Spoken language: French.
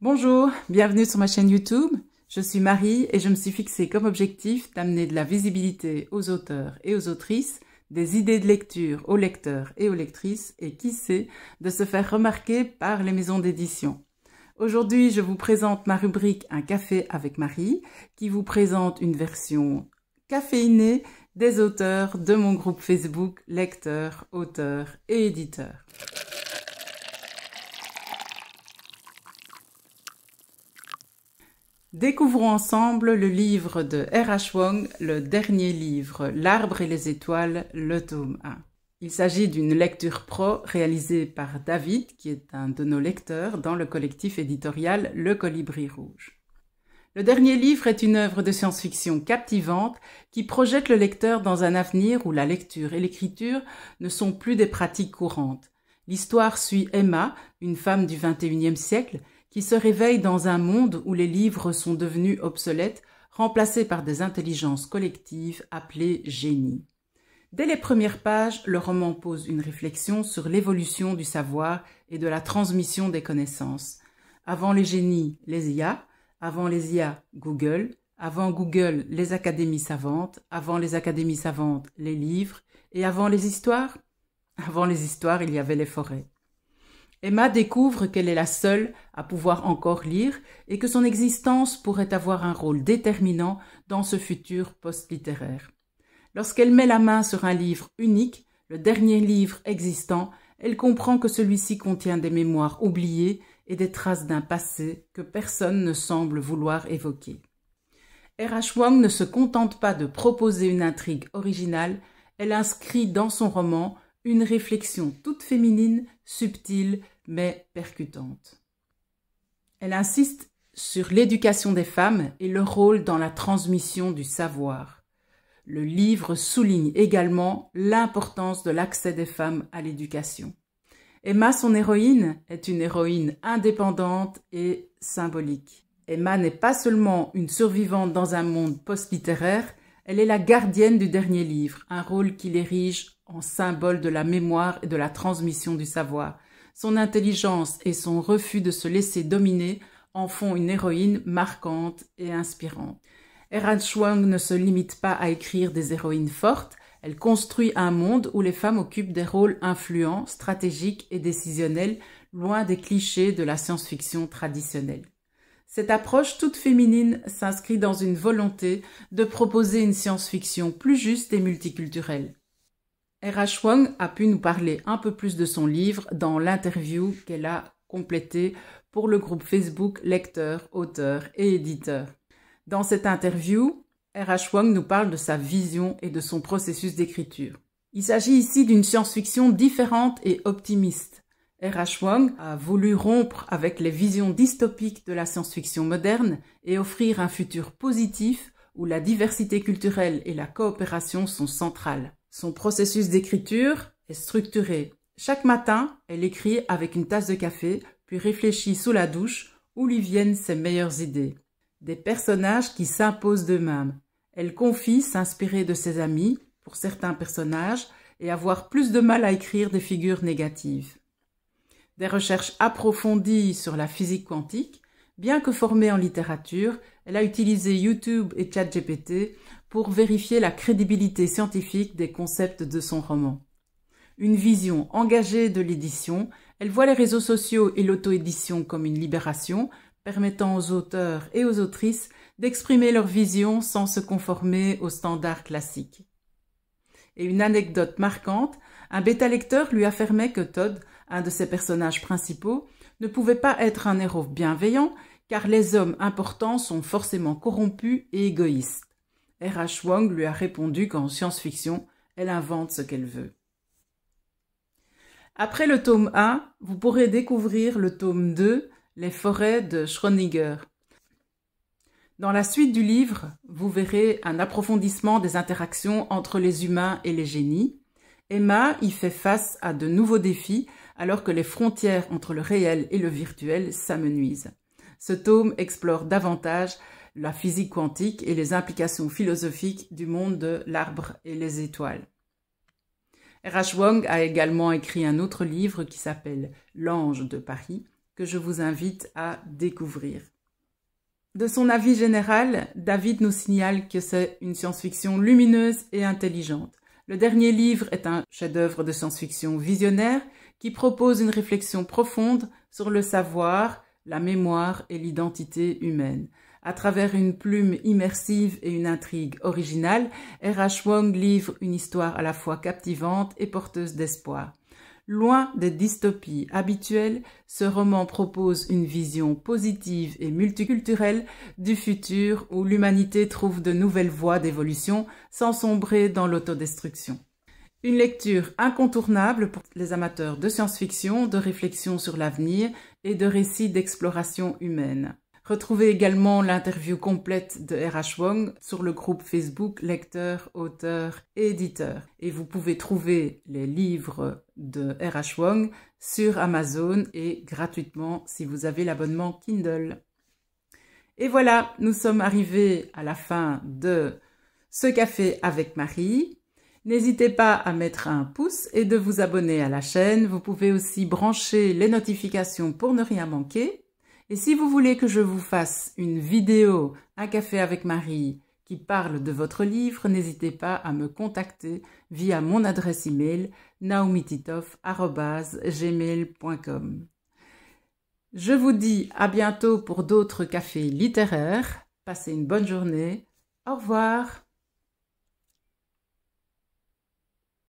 Bonjour, bienvenue sur ma chaîne YouTube. Je suis Marie et je me suis fixé comme objectif d'amener de la visibilité aux auteurs et aux autrices, des idées de lecture aux lecteurs et aux lectrices et qui sait, de se faire remarquer par les maisons d'édition. Aujourd'hui, je vous présente ma rubrique Un café avec Marie qui vous présente une version caféinée des auteurs de mon groupe Facebook lecteurs, auteurs et éditeurs. Découvrons ensemble le livre de R.H. Wong, le dernier livre, L'arbre et les étoiles, le tome 1. Il s'agit d'une lecture pro réalisée par David, qui est un de nos lecteurs dans le collectif éditorial Le Colibri Rouge. Le dernier livre est une œuvre de science-fiction captivante qui projette le lecteur dans un avenir où la lecture et l'écriture ne sont plus des pratiques courantes. L'histoire suit Emma, une femme du XXIe siècle, qui se réveille dans un monde où les livres sont devenus obsolètes, remplacés par des intelligences collectives appelées génies. Dès les premières pages, le roman pose une réflexion sur l'évolution du savoir et de la transmission des connaissances. Avant les génies, les IA, avant les IA, Google, avant Google, les académies savantes, avant les académies savantes, les livres, et avant les histoires? Avant les histoires, il y avait les forêts. Emma découvre qu'elle est la seule à pouvoir encore lire et que son existence pourrait avoir un rôle déterminant dans ce futur post-littéraire. Lorsqu'elle met la main sur un livre unique, le dernier livre existant, elle comprend que celui-ci contient des mémoires oubliées et des traces d'un passé que personne ne semble vouloir évoquer. R.H. Wong ne se contente pas de proposer une intrigue originale, elle inscrit dans son roman une réflexion toute féminine, subtile, mais percutante. Elle insiste sur l'éducation des femmes et leur rôle dans la transmission du savoir. Le livre souligne également l'importance de l'accès des femmes à l'éducation. Emma, son héroïne, est une héroïne indépendante et symbolique. Emma n'est pas seulement une survivante dans un monde post-littéraire, elle est la gardienne du dernier livre, un rôle qui l'érige en symbole de la mémoire et de la transmission du savoir. Son intelligence et son refus de se laisser dominer en font une héroïne marquante et inspirante. R.H. Wong ne se limite pas à écrire des héroïnes fortes, elle construit un monde où les femmes occupent des rôles influents, stratégiques et décisionnels, loin des clichés de la science-fiction traditionnelle. Cette approche toute féminine s'inscrit dans une volonté de proposer une science-fiction plus juste et multiculturelle. R.H. Wong a pu nous parler un peu plus de son livre dans l'interview qu'elle a complétée pour le groupe Facebook lecteurs, auteurs et éditeurs. Dans cette interview, R.H. Wong nous parle de sa vision et de son processus d'écriture. Il s'agit ici d'une science-fiction différente et optimiste. R.H. Wong a voulu rompre avec les visions dystopiques de la science-fiction moderne et offrir un futur positif où la diversité culturelle et la coopération sont centrales. Son processus d'écriture est structuré. Chaque matin, elle écrit avec une tasse de café, puis réfléchit sous la douche où lui viennent ses meilleures idées. Des personnages qui s'imposent d'eux-mêmes. Elle confie s'inspirer de ses amis pour certains personnages et avoir plus de mal à écrire des figures négatives. Des recherches approfondies sur la physique quantique, bien que formée en littérature, elle a utilisé YouTube et ChatGPT pour vérifier la crédibilité scientifique des concepts de son roman. Une vision engagée de l'édition, elle voit les réseaux sociaux et l'auto-édition comme une libération, permettant aux auteurs et aux autrices d'exprimer leur vision sans se conformer aux standards classiques. Et une anecdote marquante, un bêta-lecteur lui affirmait que Todd, un de ses personnages principaux, ne pouvait pas être un héros bienveillant car les hommes importants sont forcément corrompus et égoïstes. R.H. Wong lui a répondu qu'en science-fiction, elle invente ce qu'elle veut. Après le tome 1, vous pourrez découvrir le tome 2, Les forêts de Schrödinger. Dans la suite du livre, vous verrez un approfondissement des interactions entre les humains et les génies. Emma y fait face à de nouveaux défis alors que les frontières entre le réel et le virtuel s'amenuisent. Ce tome explore davantage la physique quantique et les implications philosophiques du monde de l'arbre et les étoiles. R.H. Wong a également écrit un autre livre qui s'appelle L'Ange de Paris que je vous invite à découvrir. De son avis général, David nous signale que c'est une science-fiction lumineuse et intelligente. Le dernier livre est un chef-d'œuvre de science-fiction visionnaire qui propose une réflexion profonde sur le savoir, la mémoire et l'identité humaine. À travers une plume immersive et une intrigue originale, R.H. Wong livre une histoire à la fois captivante et porteuse d'espoir. Loin des dystopies habituelles, ce roman propose une vision positive et multiculturelle du futur où l'humanité trouve de nouvelles voies d'évolution sans sombrer dans l'autodestruction. Une lecture incontournable pour les amateurs de science-fiction, de réflexion sur l'avenir et de récits d'exploration humaine. Retrouvez également l'interview complète de R.H. Wong sur le groupe Facebook Lecteurs, Auteurs et Éditeurs. Et vous pouvez trouver les livres de R.H. Wong sur Amazon et gratuitement si vous avez l'abonnement Kindle. Et voilà, nous sommes arrivés à la fin de ce café avec Marie. N'hésitez pas à mettre un pouce et de vous abonner à la chaîne. Vous pouvez aussi brancher les notifications pour ne rien manquer. Et si vous voulez que je vous fasse une vidéo, un café avec Marie, qui parle de votre livre, n'hésitez pas à me contacter via mon adresse email naomititov@gmail.com. Je vous dis à bientôt pour d'autres cafés littéraires. Passez une bonne journée. Au revoir.